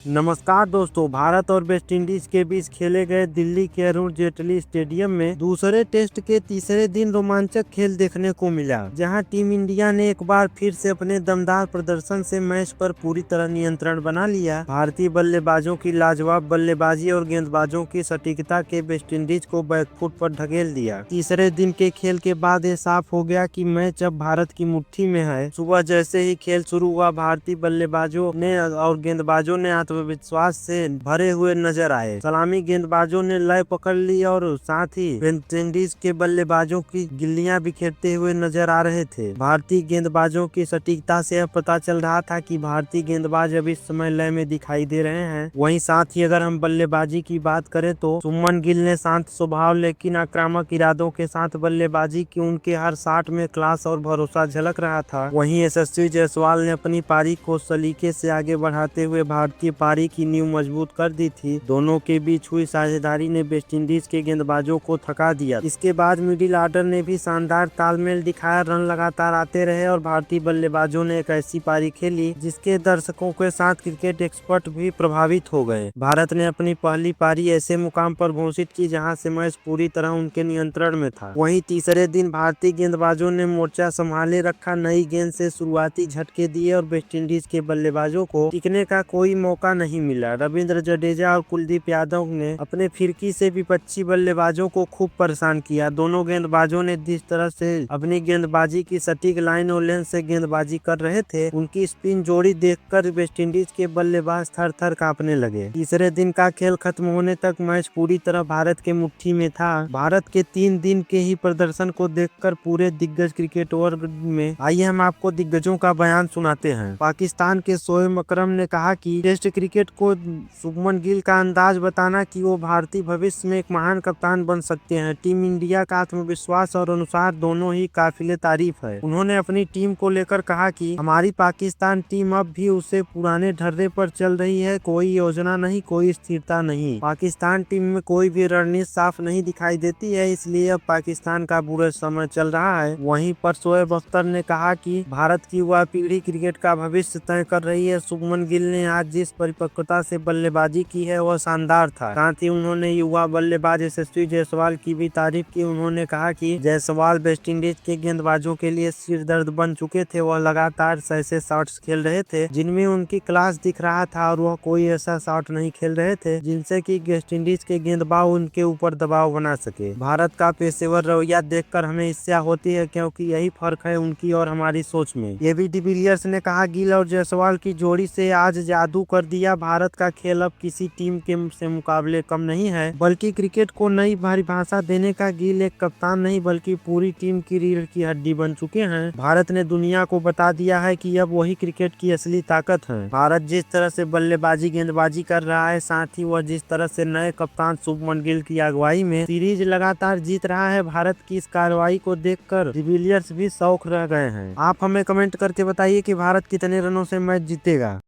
नमस्कार दोस्तों। भारत और वेस्टइंडीज के बीच खेले गए दिल्ली के अरुण जेटली स्टेडियम में दूसरे टेस्ट के तीसरे दिन रोमांचक खेल देखने को मिला, जहां टीम इंडिया ने एक बार फिर से अपने दमदार प्रदर्शन से मैच पर पूरी तरह नियंत्रण बना लिया। भारतीय बल्लेबाजों की लाजवाब बल्लेबाजी और गेंदबाजों की सटीकता के वेस्टइंडीज को बैकफुट पर ढकेल दिया। तीसरे दिन के खेल के बाद ये साफ हो गया कि मैच अब भारत की मुट्ठी में है। सुबह जैसे ही खेल शुरू हुआ, भारतीय बल्लेबाजों ने और गेंदबाजों ने आत्मविश्वास से भरे हुए नजर आए। सलामी गेंदबाजों ने लय पकड़ ली और साथ ही वेस्टइंडीज के बल्लेबाजों की गिल्लियां बिखेरते हुए नजर आ रहे थे। भारतीय गेंदबाजों की सटीकता से अब पता चल रहा था कि भारतीय गेंदबाज अब इस समय लय में दिखाई दे रहे हैं। वहीं साथ ही अगर हम बल्लेबाजी की बात करें तो शुभमन गिल ने शांत स्वभाव लेकिन आक्रामक इरादों के साथ बल्लेबाजी की। उनके हर शॉट में क्लास और भरोसा झलक रहा था। वहीं यशस्वी जायसवाल ने अपनी पारी को सलीके से आगे बढ़ाते हुए भारतीय पारी की नींव मजबूत कर दी थी। दोनों के बीच हुई साझेदारी ने वेस्टइंडीज के गेंदबाजों को थका दिया। इसके बाद मिडिल ऑर्डर ने भी शानदार तालमेल दिखाया। रन लगातार आते रहे और भारतीय बल्लेबाजों ने एक ऐसी पारी खेली जिसके दर्शकों के साथ क्रिकेट एक्सपर्ट भी प्रभावित हो गए। भारत ने अपनी पहली पारी ऐसे मुकाम पर घोषित की जहां से मैच पूरी तरह उनके नियंत्रण में था। वहीं तीसरे दिन भारतीय गेंदबाजों ने मोर्चा संभाले रखा। नई गेंद से शुरुआती झटके दिए और वेस्टइंडीज के बल्लेबाजों को टिकने का कोई मौका नहीं मिला। रविंद्र जडेजा और कुलदीप यादव ने अपने फिरकी से विपक्षी बल्लेबाजों को खूब परेशान किया। दोनों गेंदबाजों ने जिस तरह से अपनी गेंदबाजी की सटीक लाइन और लेंथ से गेंदबाजी कर रहे थे, उनकी स्पिन जोड़ी देखकर वेस्टइंडीज के बल्लेबाज थर थर कांपने लगे। तीसरे दिन का खेल खत्म होने तक मैच पूरी तरह भारत के मुट्ठी में था। भारत के 3 दिन के ही प्रदर्शन को देखकर पूरे दिग्गज क्रिकेट वर्ग में आइए हम आपको दिग्गजों का बयान सुनाते हैं। पाकिस्तान के शोएब अकरम ने कहा कि टेस्ट क्रिकेट को शुभमन गिल का अंदाज बताना कि वो भारतीय भविष्य में एक महान कप्तान बन सकते हैं। टीम इंडिया का आत्मविश्वास और अनुसार दोनों ही काफिले तारीफ है। उन्होंने अपनी टीम को लेकर कहा कि हमारी पाकिस्तान टीम अब भी उसे पुराने ढर्रे पर चल रही है। कोई योजना नहीं, कोई स्थिरता नहीं। पाकिस्तान टीम में कोई भी रणनीति साफ नहीं दिखाई देती है, इसलिए अब पाकिस्तान का बुरा समय चल रहा है। वहीं पर शोएब अख्तर ने कहा कि भारत की युवा पीढ़ी क्रिकेट का भविष्य तय कर रही है। शुभमन गिल ने आज जिस परिपक्वता से बल्लेबाजी की है वह शानदार था। साथ ही उन्होंने युवा बल्लेबाज यशस्वी जायसवाल की भी तारीफ की। उन्होंने कहा कि जायसवाल वेस्टइंडीज के गेंदबाजों के लिए सिर दर्द बन चुके थे। वह लगातार ऐसे शॉट्स खेल रहे थे जिनमें उनकी क्लास दिख रहा था और वह कोई ऐसा शॉट नहीं खेल रहे थे जिनसे कि वेस्टइंडीज के गेंदबाज उनके ऊपर दबाव बना सके। भारत का पेशेवर रवैया देखकर हमें ईर्ष्या होती है, क्योंकि यही फर्क है उनकी और हमारी सोच में। एबी डिविलियर्स ने कहा, गिल और जायसवाल की जोड़ी से आज जादू कर दिया। भारत का खेल अब किसी टीम के से मुकाबले कम नहीं है, बल्कि क्रिकेट को नई परिभाषा देने का गिल एक कप्तान नहीं बल्कि पूरी टीम की रीढ़ की हड्डी बन चुके हैं। भारत ने दुनिया को बता दिया है कि अब वही क्रिकेट की असली ताकत है। भारत जिस तरह से बल्लेबाजी गेंदबाजी कर रहा है, साथ ही वह जिस तरह से नए कप्तान शुभमन गिल की अगुवाई में सीरीज लगातार जीत रहा है, भारत की इस कार्रवाई को देखकर डिविलियर्स भी शौक रह गए हैं। आप हमें कमेंट करके बताइए कि भारत कितने रनों से मैच जीतेगा।